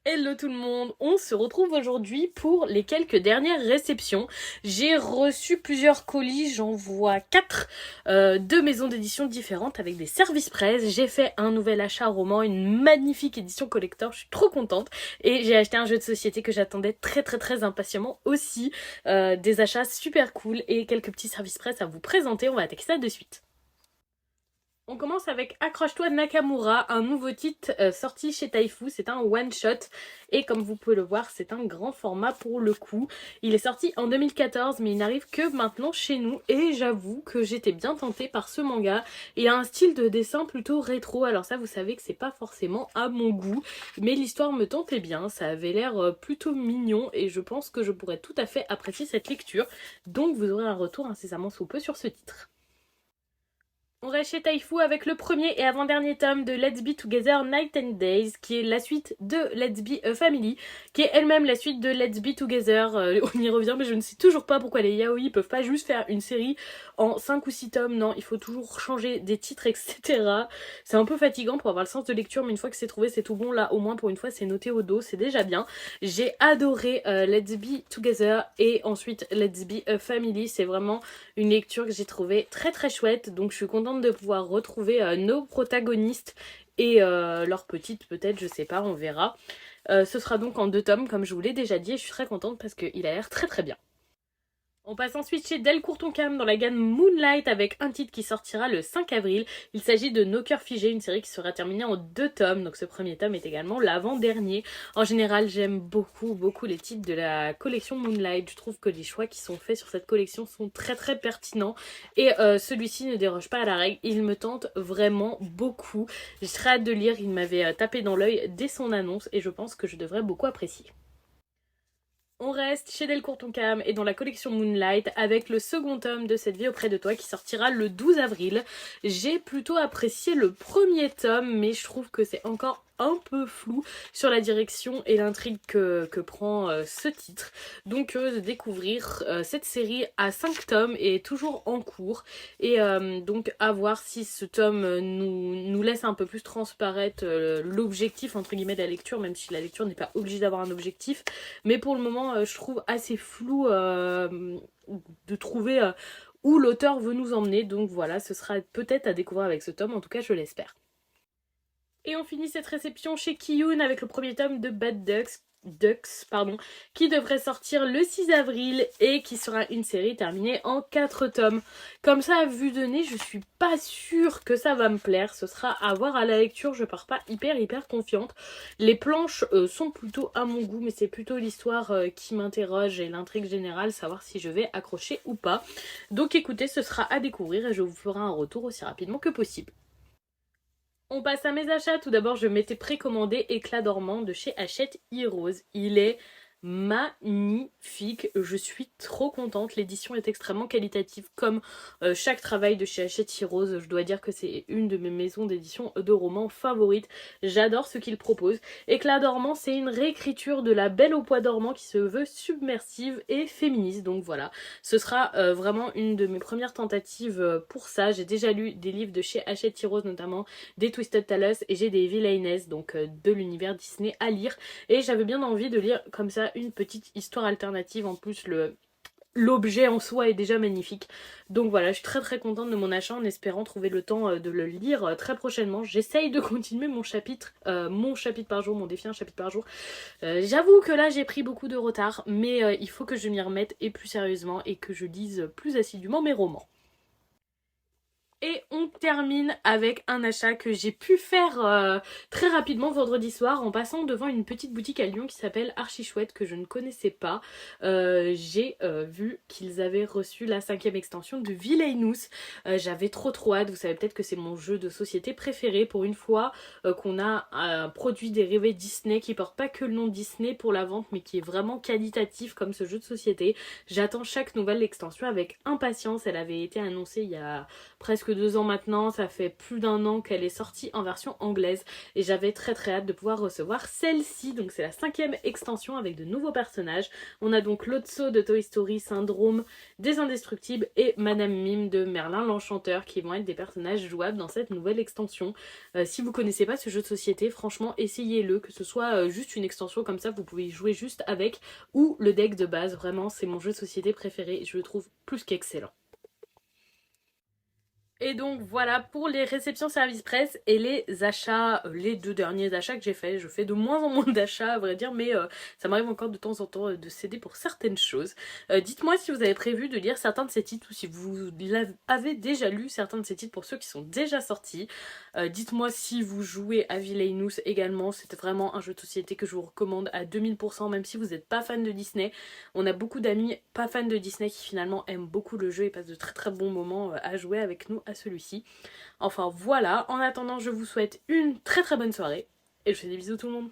Hello tout le monde, on se retrouve aujourd'hui pour les quelques dernières réceptions. J'ai reçu plusieurs colis, j'en vois 4 de maisons d'édition différentes avec des services presse. J'ai fait un nouvel achat roman, une magnifique édition collector, je suis trop contente. Et j'ai acheté un jeu de société que j'attendais très impatiemment aussi. Des achats super cool et quelques petits services presse à vous présenter, on va attaquer ça de suite. On commence avec Accroche-toi Nakamura, un nouveau titre sorti chez Taifu. C'est un one-shot et comme vous pouvez le voir, c'est un grand format pour le coup. Il est sorti en 2014 mais il n'arrive que maintenant chez nous et j'avoue que j'étais bien tentée par ce manga. Il a un style de dessin plutôt rétro, alors ça vous savez que c'est pas forcément à mon goût, mais l'histoire me tentait bien, ça avait l'air plutôt mignon et je pense que je pourrais tout à fait apprécier cette lecture. Donc vous aurez un retour incessamment sous peu sur ce titre. On reste chez Taifu avec le premier et avant-dernier tome de Let's Be Together Night and Days, qui est la suite de Let's Be a Family, qui est elle-même la suite de Let's Be Together. On y revient, mais je ne sais toujours pas pourquoi les yaoi peuvent pas juste faire une série en 5 ou 6 tomes. Non, il faut toujours changer des titres, etc. C'est un peu fatigant pour avoir le sens de lecture, mais une fois que c'est trouvé, c'est tout bon. Là, au moins, pour une fois, c'est noté au dos, c'est déjà bien. J'ai adoré Let's Be Together et ensuite Let's Be a Family. C'est vraiment une lecture que j'ai trouvée très chouette, donc je suis contente de pouvoir retrouver nos protagonistes et leurs petites peut-être, je sais pas, on verra. Ce sera donc en 2 tomes comme je vous l'ai déjà dit et je suis très contente parce qu'il a l'air très bien. On passe ensuite chez Delcourt Tonkam dans la gamme Moonlight avec un titre qui sortira le 5 avril. Il s'agit de Nos cœurs figés, une série qui sera terminée en 2 tomes. Donc ce premier tome est également l'avant-dernier. En général, j'aime beaucoup les titres de la collection Moonlight. Je trouve que les choix qui sont faits sur cette collection sont très pertinents. Et celui-ci ne déroge pas à la règle. Il me tente vraiment beaucoup. J'ai très hâte de lire. Il m'avait tapé dans l'œil dès son annonce et je pense que je devrais beaucoup apprécier. On reste chez Delcourt Tonkam et dans la collection Moonlight avec le second tome de Cette vie auprès de toi qui sortira le 12 avril. J'ai plutôt apprécié le premier tome mais je trouve que c'est encore un peu flou sur la direction et l'intrigue que prend ce titre. Donc de découvrir cette série à 5 tomes est toujours en cours et donc à voir si ce tome nous laisse un peu plus transparaître l'objectif entre guillemets de la lecture, même si la lecture n'est pas obligée d'avoir un objectif. Mais pour le moment je trouve assez flou de trouver où l'auteur veut nous emmener. Donc voilà, ce sera peut-être à découvrir avec ce tome, en tout cas je l'espère. Et on finit cette réception chez Kiyun avec le premier tome de Bad Ducks, qui devrait sortir le 6 avril et qui sera une série terminée en 4 tomes. Comme ça, à vue de nez, je suis pas sûre que ça va me plaire. Ce sera à voir à la lecture, je pars pas hyper confiante. Les planches sont plutôt à mon goût, mais c'est plutôt l'histoire qui m'interroge et l'intrigue générale, savoir si je vais accrocher ou pas. Donc écoutez, ce sera à découvrir et je vous ferai un retour aussi rapidement que possible. On passe à mes achats. Tout d'abord, je m'étais précommandé Éclat dormant de chez Hachette Heroes. Il est magnifique, je suis trop contente, l'édition est extrêmement qualitative comme chaque travail de chez Hachette Heroes. Je dois dire que c'est une de mes maisons d'édition de romans favorites, j'adore ce qu'ils proposent. Éclat dormant, c'est une réécriture de La Belle au poids dormant qui se veut submersive et féministe, donc voilà, ce sera vraiment une de mes premières tentatives pour ça. J'ai déjà lu des livres de chez Hachette Heroes, notamment des Twisted Talos et j'ai des Villainess, donc de l'univers Disney à lire et j'avais bien envie de lire comme ça une petite histoire alternative. En plus l'objet en soi est déjà magnifique, donc voilà, je suis très contente de mon achat en espérant trouver le temps de le lire très prochainement. J'essaye de continuer mon chapitre par jour, mon défi un chapitre par jour. J'avoue que là j'ai pris beaucoup de retard, mais il faut que je m'y remette et plus sérieusement et que je lise plus assidûment mes romans. Et on termine avec un achat que j'ai pu faire très rapidement vendredi soir en passant devant une petite boutique à Lyon qui s'appelle Archi Chouette que je ne connaissais pas. J'ai vu qu'ils avaient reçu la 5e extension de Villainous. J'avais trop hâte, vous savez peut-être que c'est mon jeu de société préféré pour une fois qu'on a un produit dérivé Disney qui porte pas que le nom Disney pour la vente mais qui est vraiment qualitatif comme ce jeu de société. J'attends chaque nouvelle extension avec impatience, elle avait été annoncée il y a presque que 2 ans maintenant, ça fait plus d'1 an qu'elle est sortie en version anglaise et j'avais très hâte de pouvoir recevoir celle-ci. Donc c'est la 5e extension avec de nouveaux personnages. On a donc Lotso de Toy Story, Syndrome, des Indestructibles et Madame Mime de Merlin l'Enchanteur qui vont être des personnages jouables dans cette nouvelle extension. Si vous connaissez pas ce jeu de société, franchement essayez-le, que ce soit juste une extension comme ça, vous pouvez y jouer juste avec, ou le deck de base. Vraiment c'est mon jeu de société préféré, je le trouve plus qu'excellent. Et donc voilà pour les réceptions service presse et les achats, les 2 derniers achats que j'ai faits. Je fais de moins en moins d'achats à vrai dire, mais ça m'arrive encore de temps en temps de céder pour certaines choses. Dites-moi si vous avez prévu de lire certains de ces titres ou si vous avez déjà lu certains de ces titres pour ceux qui sont déjà sortis. Dites-moi si vous jouez à Villainous également, c'est vraiment un jeu de société que je vous recommande à 2000% même si vous n'êtes pas fan de Disney. On a beaucoup d'amis pas fans de Disney qui finalement aiment beaucoup le jeu et passent de très bons moments à jouer avec nous à celui-ci. Enfin voilà, en attendant je vous souhaite une très bonne soirée et je vous fais des bisous tout le monde.